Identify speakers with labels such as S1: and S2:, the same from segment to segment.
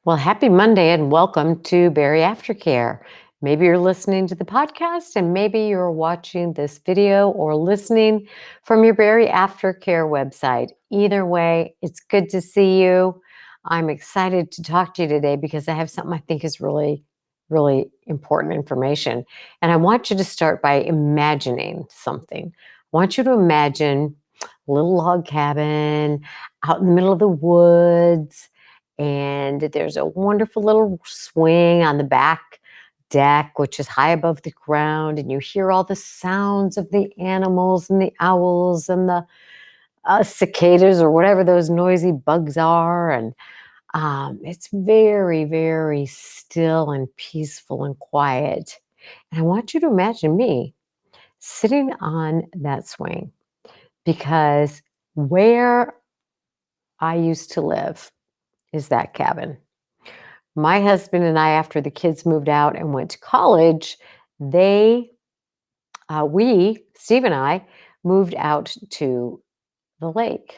S1: Well, happy Monday and welcome to BariAftercare. Maybe you're listening to the podcast and maybe you're watching this video or listening from your BariAftercare website. Either way, it's good to see you. I'm excited to talk to you today because I have something I think is really important information. And I want you to start by imagining something. I want you to imagine a little log cabin out in the middle of the woods, and there's a wonderful little swing on the back deck, which is high above the ground, and you hear all the sounds of the animals and the owls and the cicadas or whatever those noisy bugs are. And it's very still and peaceful and quiet. And I want you to imagine me sitting on that swing, because where I used to live is that cabin. My husband and I, after the kids moved out and went to college, they, Steve and I, moved out to the lake.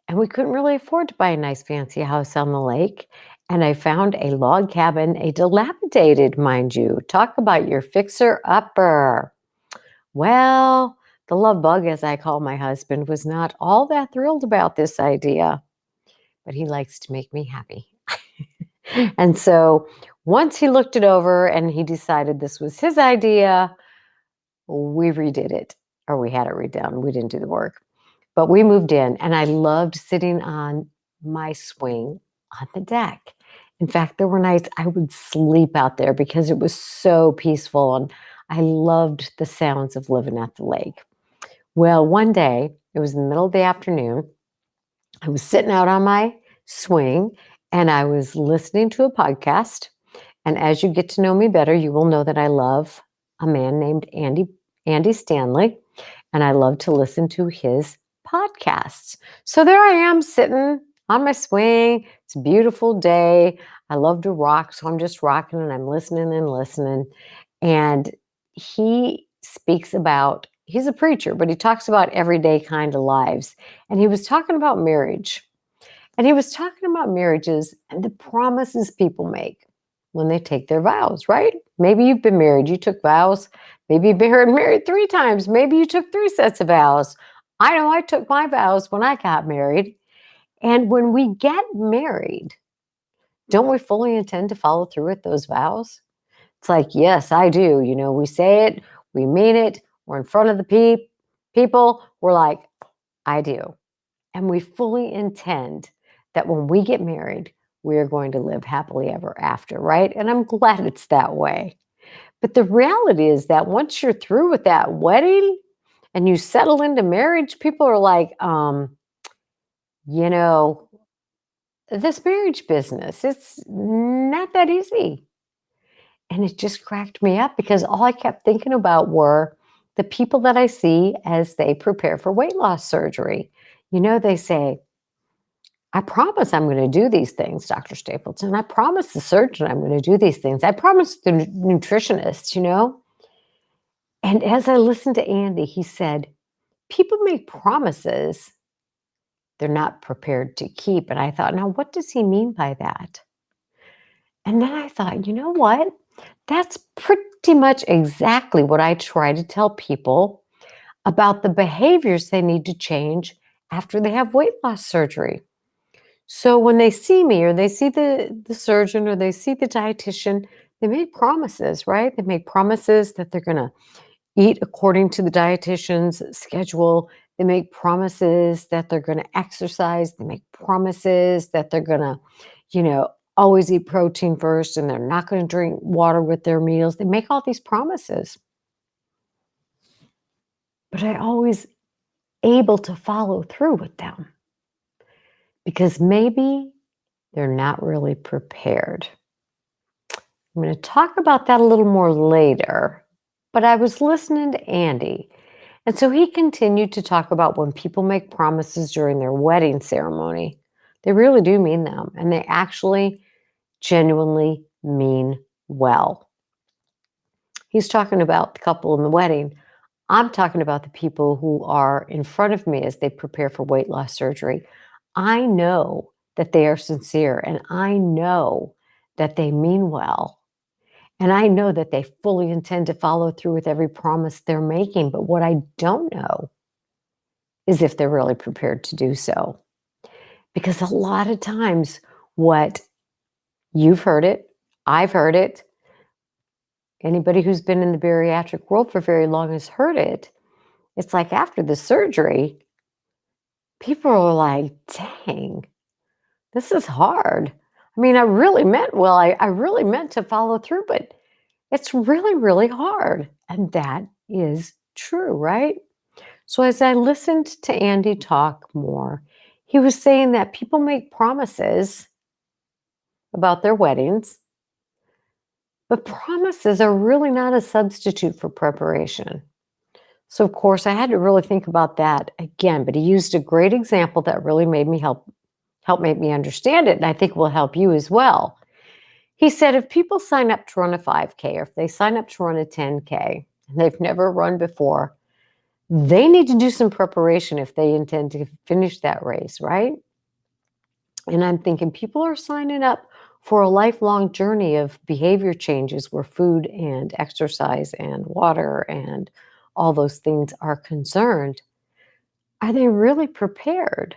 S1: And we couldn't really afford to buy a nice fancy house on the lake. And I found a log cabin, a dilapidated, mind you. Talk about your fixer-upper. Well, the love bug, as I call my husband, was not all that thrilled about this idea, but he likes to make me happy. And so once he looked it over and he decided this was his idea, we redid it, or we had it redone. We didn't do the work, but we moved in, and I loved sitting on my swing on the deck. In fact, there were nights I would sleep out there because it was so peaceful, and I loved the sounds of living at the lake. Well, one day, it was in the middle of the afternoon, I was sitting out on my swing and I was listening to a podcast. And as you get to know me better, you will know that I love a man named Andy Stanley, and I love to listen to his podcasts. So there I am sitting on my swing. It's a beautiful day. I love to rock, so I'm just rocking and I'm listening and listening. And he speaks about, he's a preacher, but he talks about everyday kind of lives. And he was talking about marriage. And he was talking about marriages and the promises people make when they take their vows, right? Maybe you've been married, you took vows. Maybe you've been married 3 times. Maybe you took 3 sets of vows. I know I took my vows when I got married. And when we get married, don't we fully intend to follow through with those vows? It's like, yes, I do. We say it, we mean it, we're in front of the people. We're like, I do. And we fully intend that when we get married, we are going to live happily ever after, right? And I'm glad it's that way. But the reality is that once you're through with that wedding and you settle into marriage, people are like, you know, this marriage business, it's not that easy. And it just cracked me up because all I kept thinking about were the people that I see as they prepare for weight loss surgery. They say, I promise I'm going to do these things, Dr. Stapleton. I promise the surgeon I'm going to do these things. I promise the nutritionist. And as I listened to Andy, he said, people make promises they're not prepared to keep. And I thought, now, what does he mean by that? And then I thought, you know what? That's pretty much exactly what I try to tell people about the behaviors they need to change after they have weight loss surgery. So when they see me or they see the surgeon or they see the dietitian, they make promises, right? They make promises that they're going to eat according to the dietitian's schedule. They make promises that they're going to exercise. They make promises that they're going to, always eat protein first and they're not going to drink water with their meals. They make all these promises. But I always able to follow through with them because maybe they're not really prepared. I'm going to talk about that a little more later, but I was listening to Andy. And so he continued to talk about when people make promises during their wedding ceremony, they really do mean them. And they actually genuinely mean well. He's talking about the couple in the wedding. I'm talking about the people who are in front of me as they prepare for weight loss surgery. I know that they are sincere, and I know that they mean well. And I know that they fully intend to follow through with every promise they're making. But what I don't know is if they're really prepared to do so. Because a lot of times, what you've heard it, I've heard it, anybody who's been in the bariatric world for very long has heard it. It's like after the surgery, people are like, dang, this is hard. I mean, I really meant well, I really meant to follow through, but it's really, really hard. And that is true, right? So as I listened to Andy talk more, he was saying that people make promises about their weddings, but promises are really not a substitute for preparation. So of course I had to really think about that again, but he used a great example that really made me help make me understand it, and I think will help you as well. He said if people sign up to run a 5K or if they sign up to run a 10K and they've never run before, they need to do some preparation if they intend to finish that race, right? And I'm thinking people are signing up for a lifelong journey of behavior changes where food and exercise and water and all those things are concerned. Are they really prepared?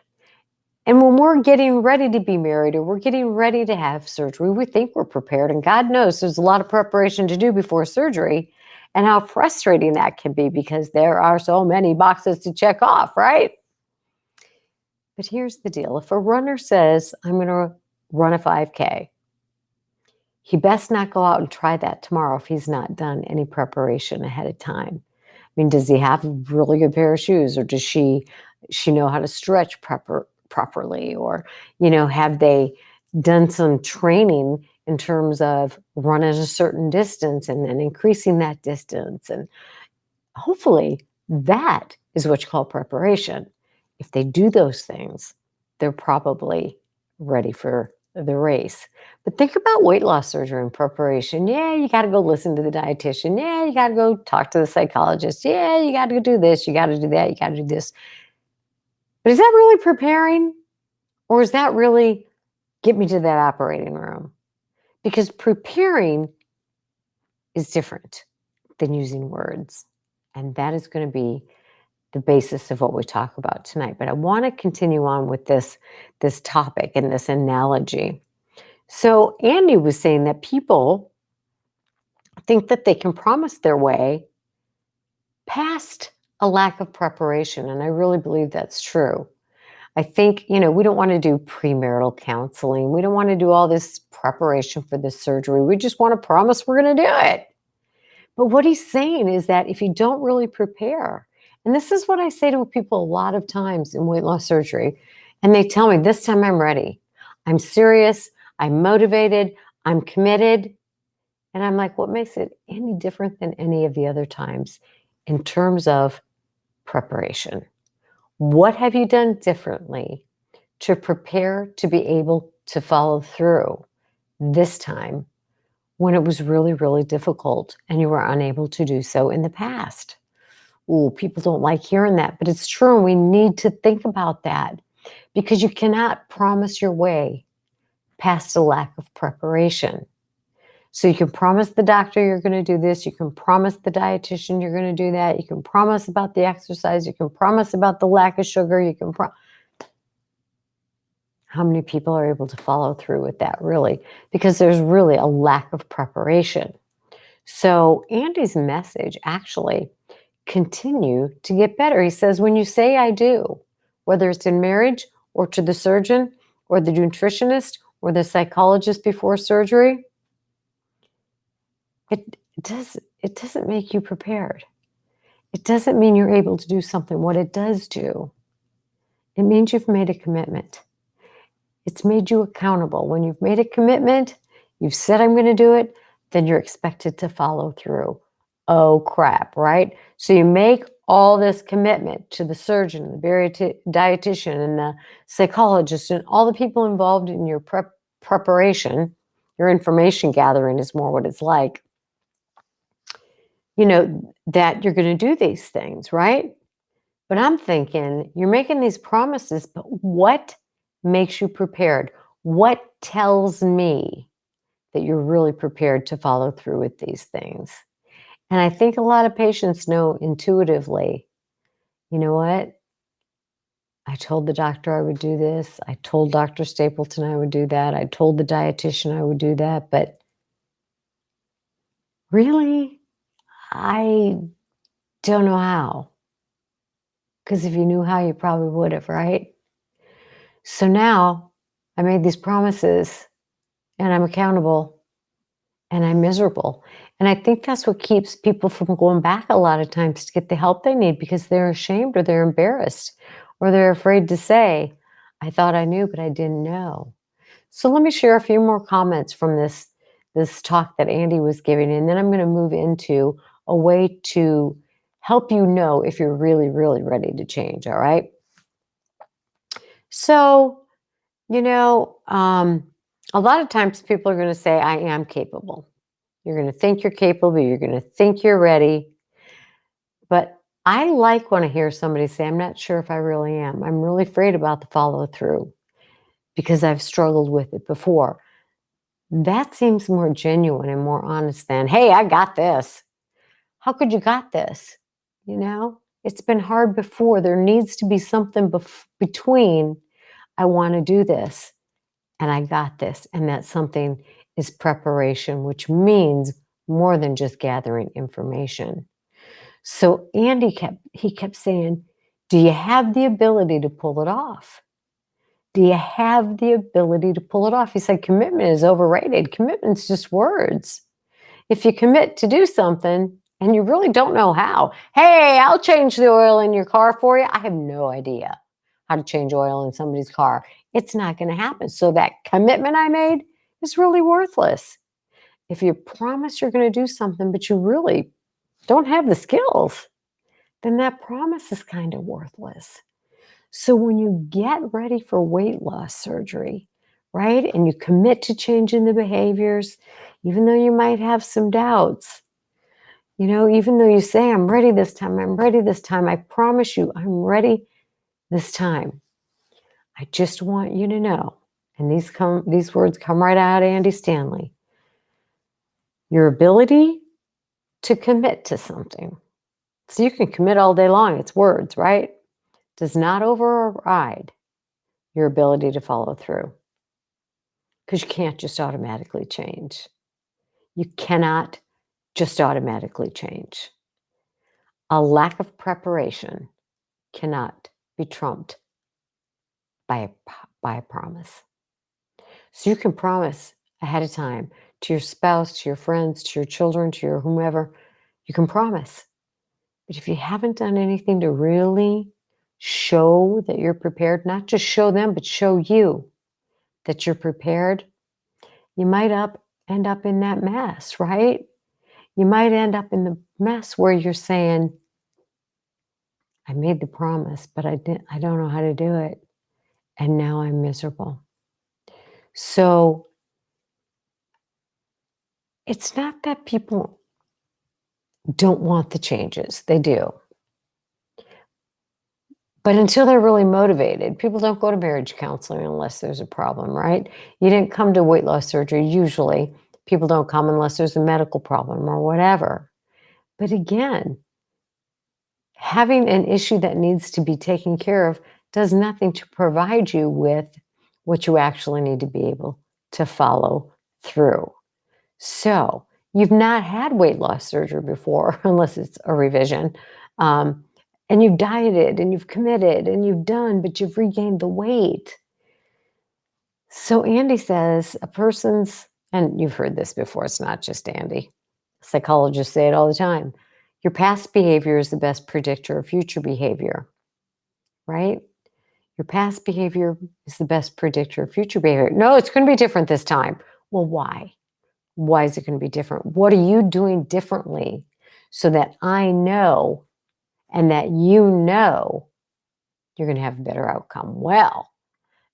S1: And when we're getting ready to be married or we're getting ready to have surgery, we think we're prepared. And God knows there's a lot of preparation to do before surgery, and how frustrating that can be because there are so many boxes to check off, right? But here's the deal. If a runner says, I'm going to run a 5K, he best not go out and try that tomorrow if he's not done any preparation ahead of time. I mean, does he have a really good pair of shoes, or does she know how to stretch properly, or have they done some training in terms of running a certain distance and then increasing that distance, and hopefully that is what you call preparation. If they do those things, they're probably ready for the race. But think about weight loss surgery and preparation. Yeah, you got to go listen to the dietitian. Yeah, you got to go talk to the psychologist. Yeah, you got to go do this. You got to do that. You got to do this. But is that really preparing? Or is that really get me to that operating room? Because preparing is different than using words. And that is going to be the basis of what we talk about tonight. But I want to continue on with this topic and this analogy. So Andy was saying that people think that they can promise their way past a lack of preparation. And I really believe that's true. I think, we don't want to do premarital counseling. We don't want to do all this preparation for the surgery. We just want to promise we're going to do it. But what he's saying is that if you don't really prepare, and this is what I say to people a lot of times in weight loss surgery, and they tell me, this time I'm ready. I'm serious. I'm motivated. I'm committed. And I'm like, what makes it any different than any of the other times in terms of preparation? What have you done differently to prepare to be able to follow through this time when it was really, really difficult and you were unable to do so in the past? Ooh, people don't like hearing that, but it's true. And we need to think about that because you cannot promise your way past a lack of preparation. So you can promise the doctor you're going to do this. You can promise the dietitian you're going to do that. You can promise about the exercise. You can promise about the lack of sugar. How many people are able to follow through with that, really? Because there's really a lack of preparation. So Andy's message actually continued to get better. He says, when you say I do, whether it's in marriage or to the surgeon or the nutritionist or the psychologist before surgery, it doesn't make you prepared. It doesn't mean you're able to do something. What it does do, it means you've made a commitment. It's made you accountable. When you've made a commitment, you've said, I'm going to do it, then you're expected to follow through. Oh, crap, right? So you make all this commitment to the surgeon, the dietitian, and the psychologist, and all the people involved in your preparation. Your information gathering is more what it's like. That you're going to do these things, right? But I'm thinking, you're making these promises, but what makes you prepared? What tells me that you're really prepared to follow through with these things? And I think a lot of patients know intuitively, you know what? I told the doctor I would do this. I told Dr. Stapleton I would do that. I told the dietitian I would do that. But really, I don't know how. Because if you knew how, you probably would have, right? So now I made these promises and I'm accountable and I'm miserable. And I think that's what keeps people from going back a lot of times to get the help they need because they're ashamed or they're embarrassed or they're afraid to say, I thought I knew, but I didn't know. So let me share a few more comments from this talk that Andy was giving, and then I'm going to move into a way to help you know if you're really, really ready to change. All right. So, you know, a lot of times people are going to say, I am capable. You're going to think you're capable. You're going to think you're ready. But I like when I hear somebody say, I'm not sure if I really am. I'm really afraid about the follow through because I've struggled with it before. That seems more genuine and more honest than, hey, I got this. How could you got this? You know, it's been hard before. There needs to be something between I want to do this and I got this. And that something is preparation, which means more than just gathering information. So Andy kept saying, do you have the ability to pull it off? Do you have the ability to pull it off? He said, commitment is overrated. Commitment's just words. If you commit to do something and you really don't know how, hey, I'll change the oil in your car for you. I have no idea how to change oil in somebody's car. It's not going to happen. So that commitment I made is really worthless. If you promise you're going to do something, but you really don't have the skills, then that promise is kind of worthless. So when you get ready for weight loss surgery, right, and you commit to changing the behaviors, even though you might have some doubts, you know, even though you say, I'm ready this time, I'm ready this time, I promise you, I'm ready this time. I just want you to know, and these words come right out of Andy Stanley, your ability to commit to something. So you can commit all day long, it's words, right? Does not override your ability to follow through. Because you can't just automatically change. You cannot just automatically change. A lack of preparation cannot be trumped by a promise. So you can promise ahead of time to your spouse, to your friends, to your children, to your whomever. You can promise. But if you haven't done anything to really show that you're prepared, not just show them, but show you that you're prepared, you might end up in that mess, right? You might end up in the mess where you're saying, I made the promise, but I don't know how to do it. And now I'm miserable. So it's not that people don't want the changes. They do. But until they're really motivated, people don't go to marriage counseling unless there's a problem, right? You didn't come to weight loss surgery. Usually people don't come unless there's a medical problem or whatever. But again, having an issue that needs to be taken care of does nothing to provide you with what you actually need to be able to follow through. So you've not had weight loss surgery before, unless it's a revision, and you've dieted and you've committed and you've done, but you've regained the weight. So Andy says and you've heard this before, it's not just Andy. Psychologists say it all the time. Your past behavior is the best predictor of future behavior, right? Your past behavior is the best predictor of future behavior. No, it's going to be different this time. Well, why? Why is it going to be different? What are you doing differently so that I know and that you know you're going to have a better outcome? Well,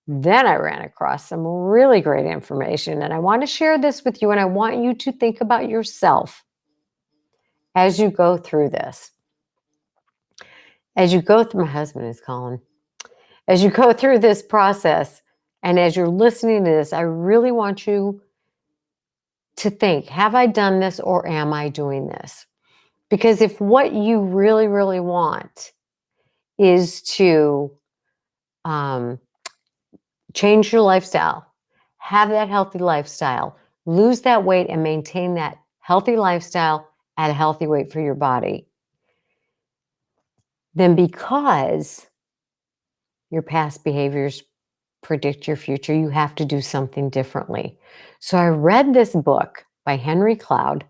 S1: then I ran across some really great information, and I want to share this with you, and I want you to think about yourself as you go through this. As you go through, my husband is calling. As you go through this process, And as you're listening to this, I really want you to think, have I done this or am I doing this? Because if what you really, really want is to um, change your lifestyle, have that healthy lifestyle, lose that weight, and maintain that healthy lifestyle at a healthy weight for your body, then because your past behaviors predict your future, you have to do something differently. So I read this book by Henry Cloud.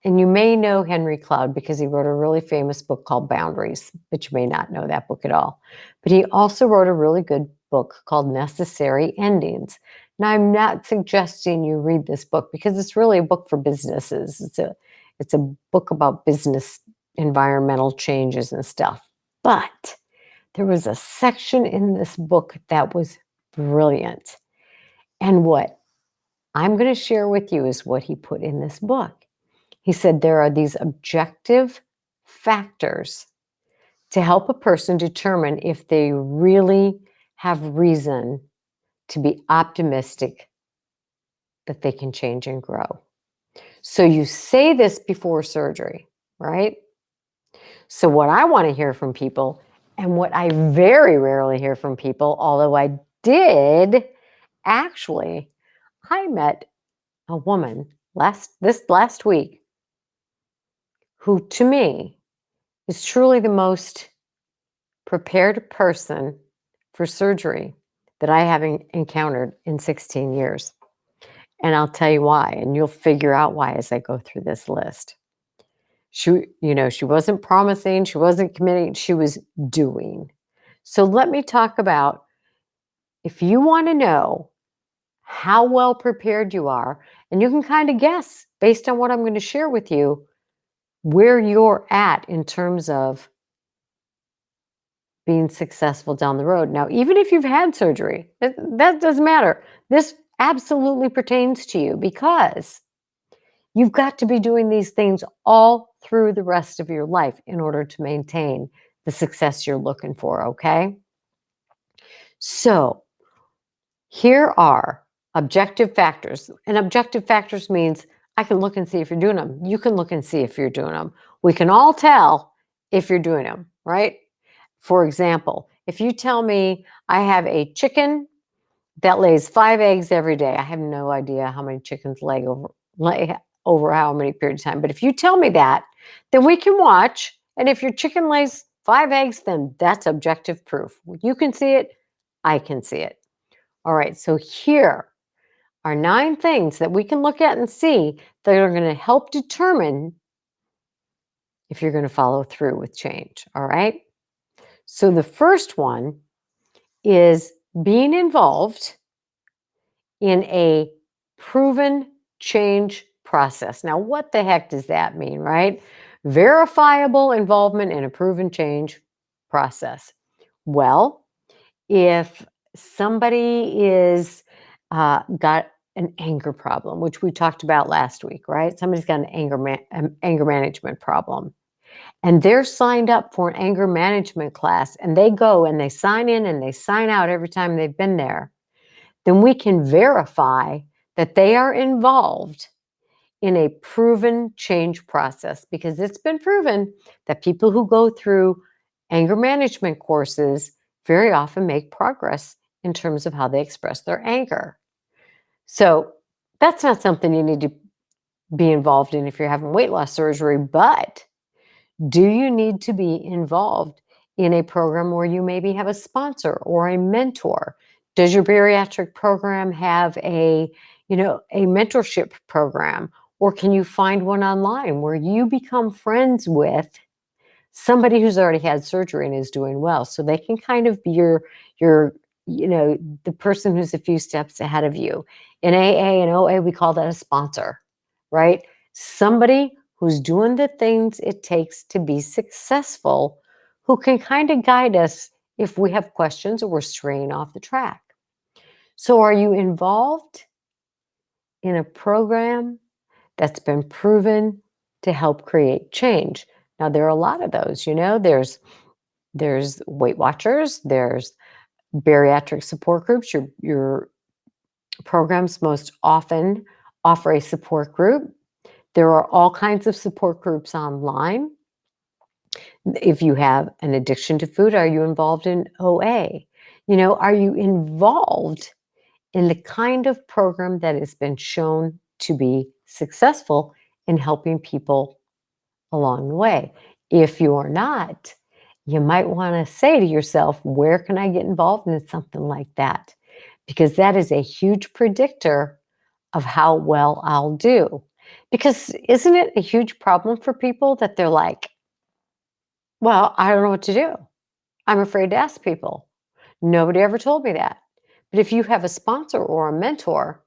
S1: And you may know Henry Cloud because he wrote a really famous book called Boundaries, but you may not know that book at all. But he also wrote a really good book called Necessary Endings. Now, I'm not suggesting you read this book because it's really a book for businesses. It's a book about business environmental changes and stuff. But there was a section in this book that was brilliant. And what I'm going to share with you is what he put in this book. He said there are these objective factors to help a person determine if they really have reason to be optimistic that they can change and grow. So you say this before surgery, right? So what I want to hear from people, and what I very rarely hear from people, although I did actually, I met a woman last week who to me is truly the most prepared person for surgery that I have encountered in 16 years. And I'll tell you why, and you'll figure out why as I go through this list. She wasn't promising, she wasn't committing, she was doing. So let me talk about, if you want to know how well prepared you are, and you can kind of guess based on what I'm going to share with you, where you're at in terms of being successful down the road. Now, even if you've had surgery, that doesn't matter. This absolutely pertains to you because you've got to be doing these things all through the rest of your life in order to maintain the success you're looking for, okay? So, here are objective factors. And objective factors means I can look and see if you're doing them. You can look and see if you're doing them. We can all tell if you're doing them, right? For example, if you tell me I have a chicken that lays 5 eggs every day, I have no idea how many chickens lay over how many period of time. But if you tell me that, then we can watch. And if your chicken lays 5 eggs, then that's objective proof. You can see it, I can see it. All right, so here are 9 things that we can look at and see that are going to help determine if you're going to follow through with change. All right. So the first one is being involved in a proven change process. Now, what the heck does that mean, right? Verifiable involvement in a proven change process. Well, if somebody is got an anger problem, which we talked about last week, right? Somebody's got an anger management problem, and they're signed up for an anger management class, and they go and they sign in and they sign out every time they've been there, then we can verify that they are involved in a proven change process, because it's been proven that people who go through anger management courses very often make progress in terms of how they express their anger. So that's not something you need to be involved in if you're having weight loss surgery, but do you need to be involved in a program where you maybe have a sponsor or a mentor? Does your bariatric program have a mentorship program? Or can you find one online where you become friends with somebody who's already had surgery and is doing well? So they can kind of be your the person who's a few steps ahead of you. In AA and OA, we call that a sponsor, right? Somebody who's doing the things it takes to be successful, who can kind of guide us if we have questions or we're straying off the track. So are you involved in a program that's been proven to help create change? Now, there are a lot of those, there's Weight Watchers, there's Bariatric support groups, your programs most often offer a support group. There are all kinds of support groups online. If you have an addiction to food, are you involved in OA? Are you involved in the kind of program that has been shown to be successful in helping people along the way? If you are not, you might want to say to yourself, where can I get involved in something like that? Because that is a huge predictor of how well I'll do. Because isn't it a huge problem for people that they're like, well, I don't know what to do. I'm afraid to ask people. Nobody ever told me that. But if you have a sponsor or a mentor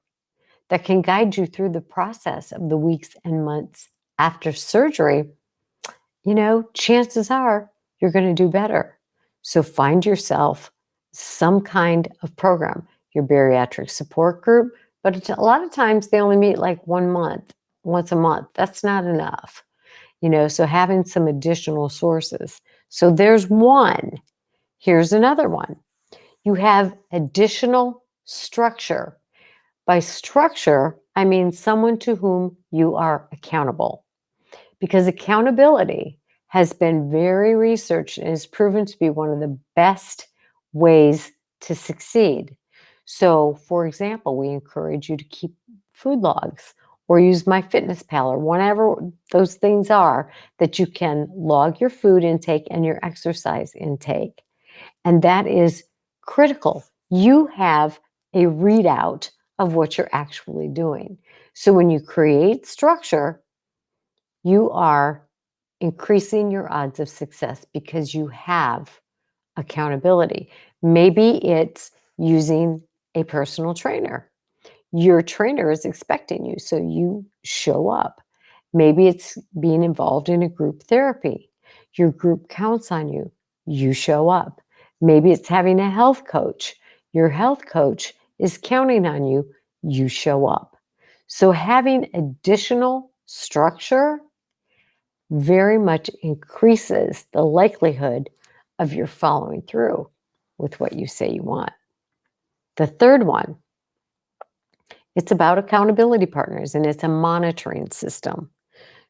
S1: that can guide you through the process of the weeks and months after surgery, chances are you're going to do better. So find yourself some kind of program, your bariatric support group, but a lot of times they only meet like once a month. That's not enough, so having some additional sources. So there's one. Here's another one. You have additional structure. By structure, I mean someone to whom you are accountable, because accountability has been very researched and is proven to be one of the best ways to succeed. So, for example, we encourage you to keep food logs or use MyFitnessPal or whatever those things are that you can log your food intake and your exercise intake. And that is critical. You have a readout of what you're actually doing. So when you create structure, you are increasing your odds of success because you have accountability. Maybe it's using a personal trainer. Your trainer is expecting you, so you show up. Maybe it's being involved in a group therapy. Your group counts on you. You show up. Maybe it's having a health coach. Your health coach is counting on you. You show up. So having additional structure very much increases the likelihood of your following through with what you say you want. The third one, it's about accountability partners, and it's a monitoring system.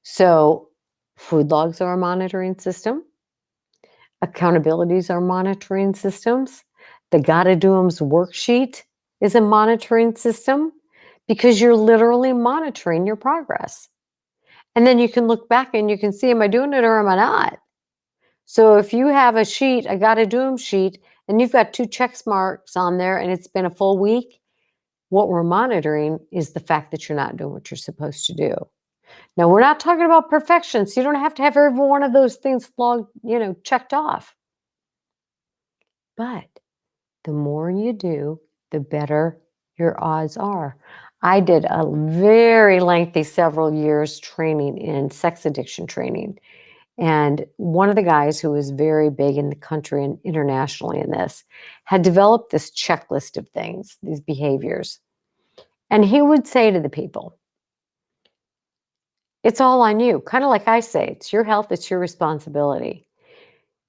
S1: So food logs are a monitoring system. Accountabilities are monitoring systems. The Gotta Do 'Em's worksheet is a monitoring system because you're literally monitoring your progress. And then you can look back and you can see, am I doing it or am I not? So if you have a sheet, a Gotta Do 'Em sheet, and you've got 2 check marks on there and it's been a full week, what we're monitoring is the fact that you're not doing what you're supposed to do. Now, we're not talking about perfection, so you don't have to have every one of those things checked off. But the more you do, the better your odds are. I did a very lengthy several years training in sex addiction training. And one of the guys who was very big in the country and internationally in this had developed this checklist of things, these behaviors. And he would say to the people, it's all on you. Kind of like I say, it's your health, it's your responsibility.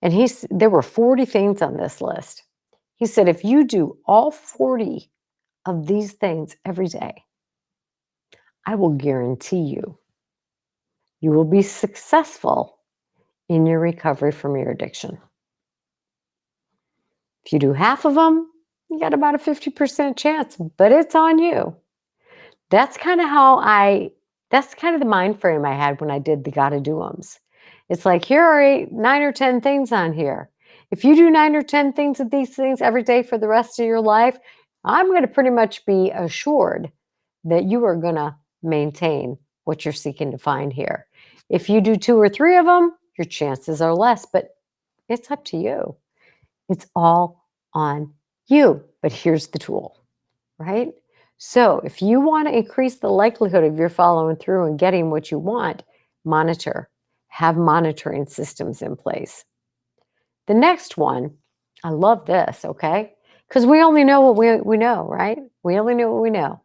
S1: And there were 40 things on this list. He said, if you do all 40 of these things every day, I will guarantee you will be successful in your recovery from your addiction. If you do half of them, you got about a 50% chance, but it's on you. That's kind of that's kind of the mind frame I had when I did the Gotta Do 'Ems. It's like, here are 9 or 10 things on here. If you do 9 or 10 things of these things every day for the rest of your life, I'm going to pretty much be assured that you are going to maintain what you're seeking to find here. If you do 2 or 3 of them, your chances are less, but it's up to you. It's all on you. But here's the tool, right? So if you want to increase the likelihood of your following through and getting what you want, monitor. Have monitoring systems in place. The next one, I love this, okay? Because we only know what we know, right? We only know what we know.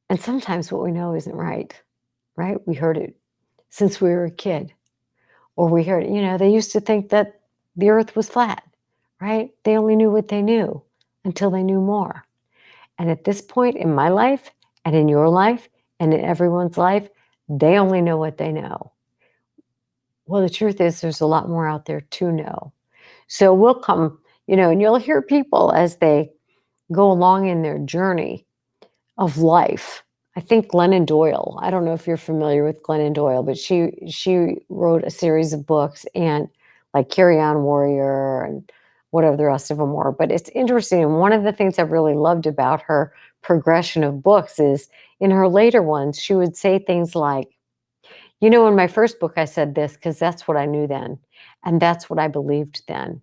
S1: And sometimes what we know isn't right? We heard it since we were a kid. Or we heard, they used to think that the earth was flat, right? They only knew what they knew until they knew more. And at this point in my life and in your life and in everyone's life, they only know what they know. Well, the truth is, there's a lot more out there to know. So we'll come, and you'll hear people as they go along in their journey of life. I think Glennon Doyle, I don't know if you're familiar with Glennon Doyle, but she wrote a series of books and like Carry On Warrior and whatever the rest of them were. But it's interesting. And one of the things I really loved about her progression of books is in her later ones, she would say things like, in my first book, I said this because that's what I knew then. And that's what I believed then.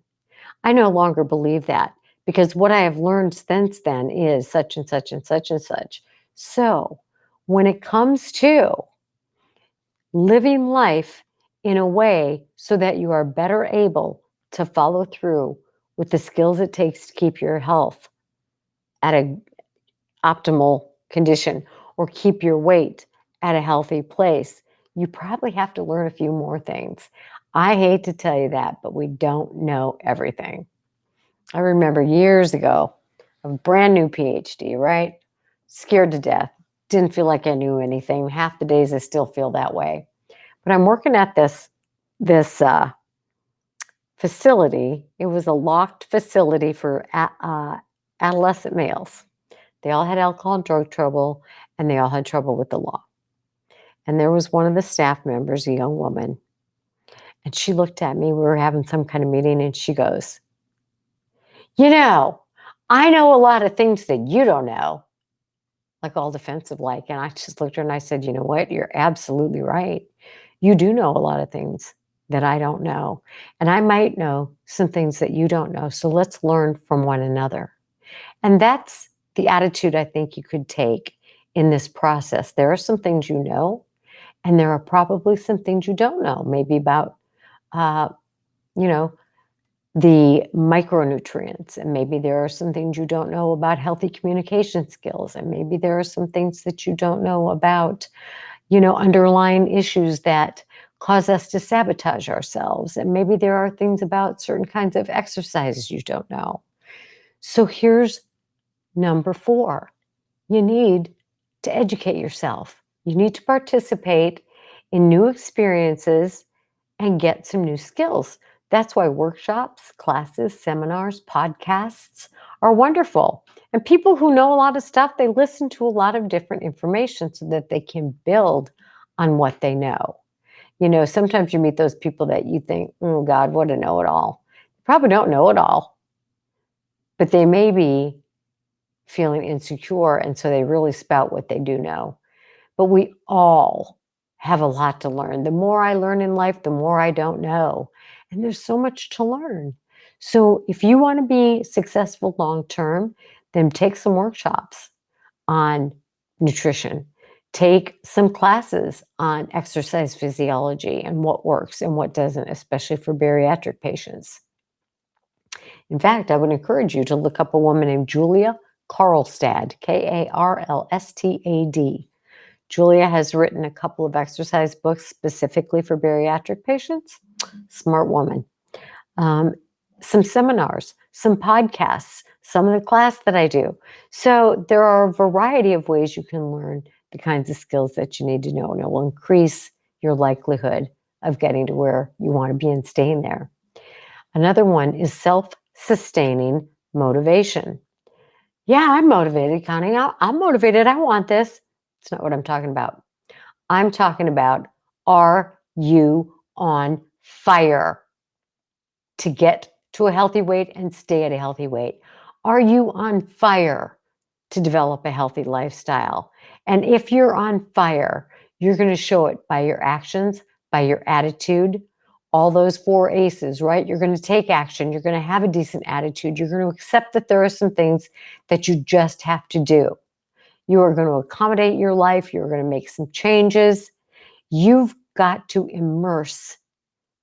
S1: I no longer believe that because what I have learned since then is such and such and such and such. So when it comes to living life in a way so that you are better able to follow through with the skills it takes to keep your health at an optimal condition or keep your weight at a healthy place, you probably have to learn a few more things. I hate to tell you that, but we don't know everything. I remember years ago, a brand new PhD, right? Scared to death. Didn't feel like I knew anything. Half the days I still feel that way. But I'm working at this facility. It was a locked facility for adolescent males. They all had alcohol and drug trouble, and they all had trouble with the law. And there was one of the staff members, a young woman, and she looked at me. We were having some kind of meeting, and she goes, "You know, I know a lot of things that you don't know," like all defensive like. And I just looked at her and I said, "You know what? You're absolutely right. You do know a lot of things that I don't know. And I might know some things that you don't know. So let's learn from one another." And that's the attitude I think you could take in this process. There are some things you know, and there are probably some things you don't know, maybe about, uh, you know, the micronutrients, and maybe there are some things you don't know about healthy communication skills, and maybe there are some things that you don't know about, underlying issues that cause us to sabotage ourselves, and maybe there are things about certain kinds of exercises you don't know. So here's number 4. You need to educate yourself. You need to participate in new experiences and get some new skills. That's why workshops, classes, seminars, podcasts are wonderful. And people who know a lot of stuff, they listen to a lot of different information so that they can build on what they know. Sometimes you meet those people that you think, oh God, what a know it all. They probably don't know it all, but they may be feeling insecure. And so they really spout what they do know. But we all have a lot to learn. The more I learn in life, the more I don't know. And there's so much to learn. So if you want to be successful long term, then take some workshops on nutrition. Take some classes on exercise physiology and what works and what doesn't, especially for bariatric patients. In fact, I would encourage you to look up a woman named Julia Karlstad, Karlstad. Julia has written a couple of exercise books specifically for bariatric patients. Smart woman. Um, some seminars, some podcasts, some of the class that I do. So there are a variety of ways you can learn the kinds of skills that you need to know, and it will increase your likelihood of getting to where you want to be and staying there. Another one is self-sustaining motivation. Yeah, I'm motivated, Connie. I'm motivated. I want this. It's not what I'm talking about. I'm talking about, are you on fire to get to a healthy weight and stay at a healthy weight? Are you on fire to develop a healthy lifestyle? And if you're on fire, you're going to show it by your actions, by your attitude, all those 4 aces, right? You're going to take action. You're going to have a decent attitude. You're going to accept that there are some things that you just have to do. You are going to accommodate your life. You're going to make some changes. You've got to immerse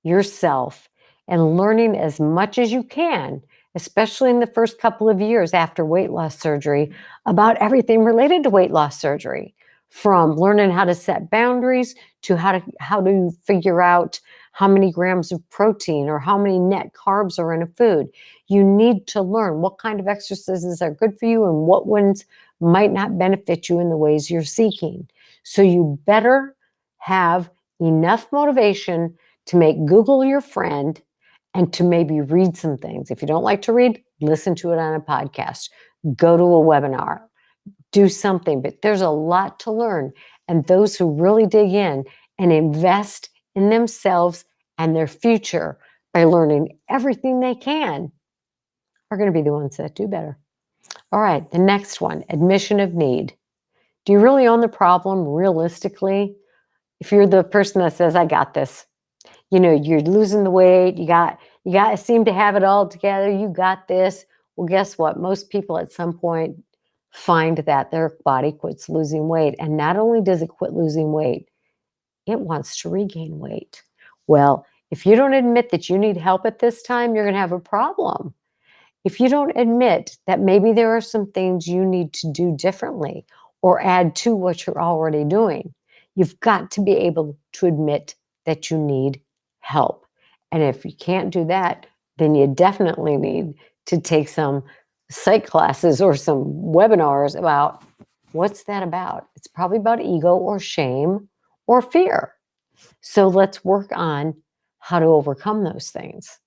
S1: yourself and learning as much as you can, especially in the first couple of years after weight loss surgery, about everything related to weight loss surgery. from learning how to set boundaries to how to figure out how many grams of protein or how many net carbs are in a food. You need to learn what kind of exercises are good for you and what ones might not benefit you in the ways you're seeking. So you better have enough motivation to make Google your friend and to maybe read some things. If you don't like to read, listen to it on a podcast, go to a webinar, do something. But there's a lot to learn. And those who really dig in and invest in themselves and their future by learning everything they can are going to be the ones that do better. All right, the next one, admission of need. Do you really own the problem realistically? If you're the person that says, I got this, you're losing the weight, you got to seem to have it all together, you got this. Well, guess what? Most people at some point find that their body quits losing weight. And not only does it quit losing weight, it wants to regain weight. Well, if you don't admit that you need help at this time, you're going to have a problem. If you don't admit that maybe there are some things you need to do differently or add to what you're already doing, you've got to be able to admit that you need help. And if you can't do that, then you definitely need to take some psych classes or some webinars about what's that about. It's probably about ego or shame or fear. So let's work on how to overcome those things.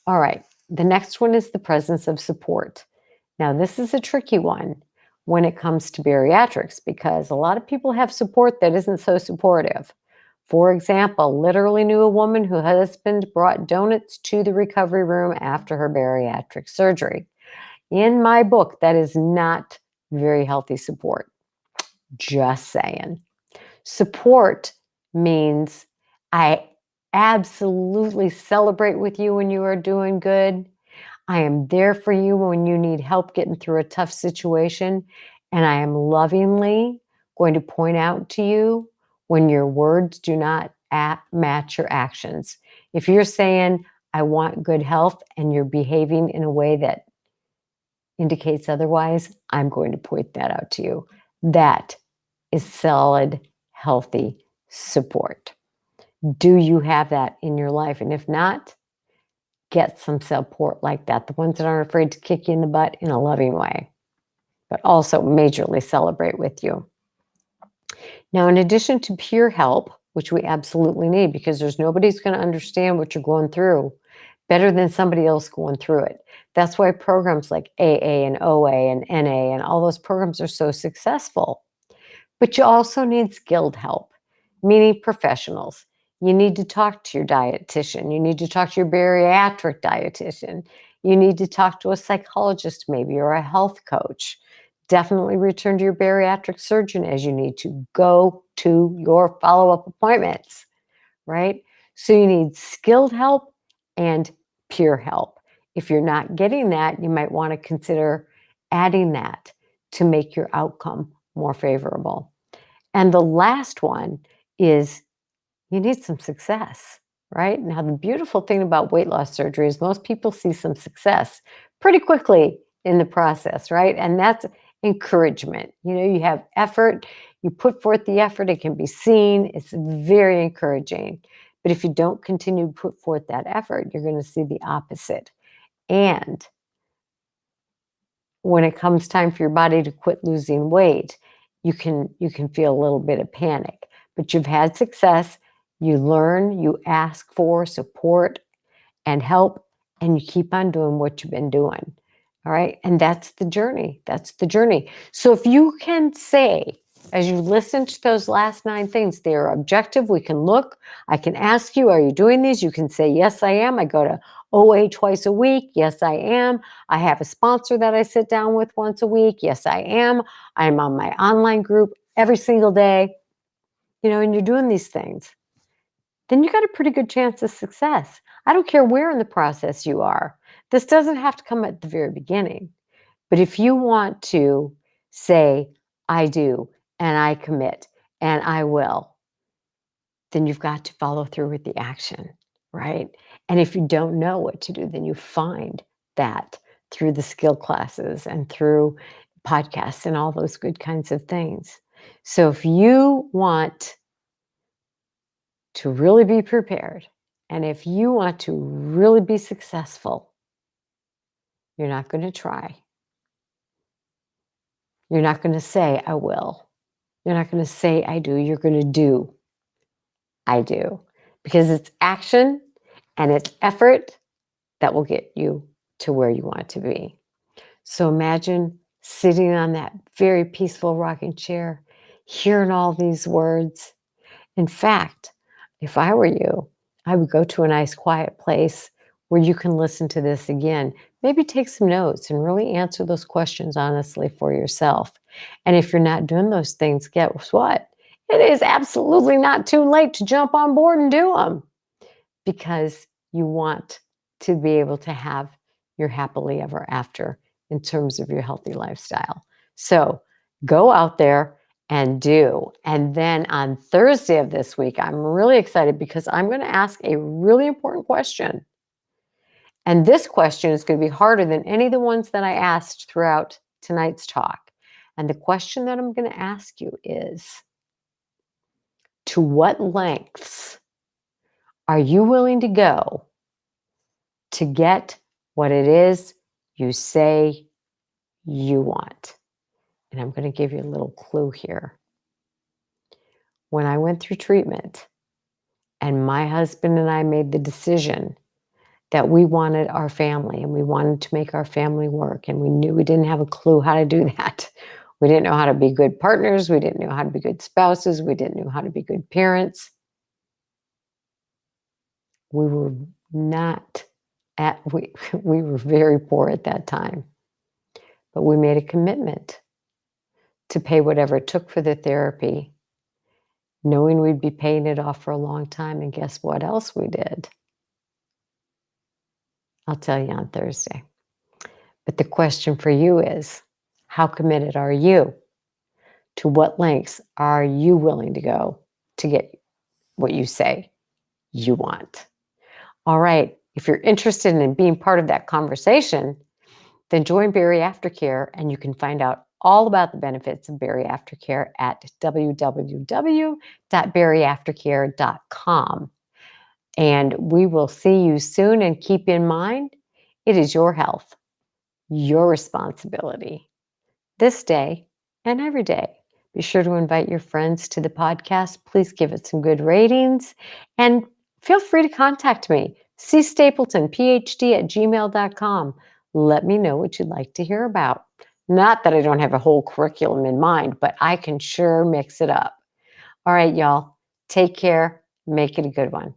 S1: All right. The next one is the presence of support. Now, this is a tricky one when it comes to bariatrics because a lot of people have support that isn't so supportive. For example, literally knew a woman whose husband brought donuts to the recovery room after her bariatric surgery. In my book, that is not very healthy support. Just saying. Support means I absolutely celebrate with you when you are doing good. I am there for you when you need help getting through a tough situation. And I am lovingly going to point out to you when your words do not match your actions. If you're saying, I want good health, and you're behaving in a way that indicates otherwise, I'm going to point that out to you. That is solid, healthy support. Do you have that in your life? And if not, get some support like that. The ones that aren't afraid to kick you in the butt in a loving way, but also majorly celebrate with you. Now, in addition to peer help, which we absolutely need because there's nobody's going to understand what you're going through better than somebody else going through it. That's why programs like AA and OA and NA and all those programs are so successful. But you also need skilled help, meaning professionals. You need to talk to your dietitian. You need to talk to your bariatric dietitian. You need to talk to a psychologist maybe or a health coach. Definitely return to your bariatric surgeon as you need to. Go to your follow-up appointments, right? So you need skilled help and peer help. If you're not getting that, you might want to consider adding that to make your outcome more favorable. And the last one is you need some success, right? Now, the beautiful thing about weight loss surgery is most people see some success pretty quickly in the process, right? And that's encouragement. You have effort, you put forth the effort, it can be seen, it's very encouraging. But if you don't continue to put forth that effort, you're going to see the opposite. And when it comes time for your body to quit losing weight, you can feel a little bit of panic. But you've had success, you learn, you ask for support and help, and you keep on doing what you've been doing. All right. And that's the journey. That's the journey. So if you can say, as you listen to those last 9 things, they're objective. We can look. I can ask you, are you doing these? You can say, yes, I am. I go to OA twice a week. Yes, I am. I have a sponsor that I sit down with once a week. Yes, I am. I'm on my online group every single day. And you're doing these things, then you got a pretty good chance of success. I don't care where in the process you are. This doesn't have to come at the very beginning. But if you want to say, I do, and I commit, and I will, then you've got to follow through with the action, right? And if you don't know what to do, then you find that through the skill classes and through podcasts and all those good kinds of things. So if you want to really be prepared, and if you want to really be successful, you're not going to try. You're not going to say, I will. You're not going to say, I do. You're going to do, I do. Because it's action and it's effort that will get you to where you want to be. So imagine sitting on that very peaceful rocking chair, hearing all these words. In fact, if I were you, I would go to a nice quiet place where you can listen to this again. Maybe take some notes and really answer those questions honestly for yourself. And if you're not doing those things, guess what? It is absolutely not too late to jump on board and do them because you want to be able to have your happily ever after in terms of your healthy lifestyle. So go out there and do. And then on Thursday of this week, I'm really excited because I'm going to ask a really important question. And this question is going to be harder than any of the ones that I asked throughout tonight's talk. And the question that I'm going to ask you is, to what lengths are you willing to go to get what it is you say you want? And I'm going to give you a little clue here. When I went through treatment and my husband and I made the decision that we wanted our family and we wanted to make our family work, and we knew we didn't have a clue how to do that. We didn't know how to be good partners. We didn't know how to be good spouses. We didn't know how to be good parents. We were not we were very poor at that time. But we made a commitment to pay whatever it took for the therapy, knowing we'd be paying it off for a long time. And guess what else we did? I'll tell you on Thursday. But the question for you is, how committed are you? To what lengths are you willing to go to get what you say you want? All right. If you're interested in being part of that conversation, then join BariAftercare, and you can find out all about the benefits of BariAftercare at www.BariAftercare.com. And we will see you soon. And keep in mind, it is your health, your responsibility, this day and every day. Be sure to invite your friends to the podcast. Please give it some good ratings. And feel free to contact me, cstapletonphd@gmail.com. Let me know what you'd like to hear about. Not that I don't have a whole curriculum in mind, but I can sure mix it up. All right, y'all. Take care. Make it a good one.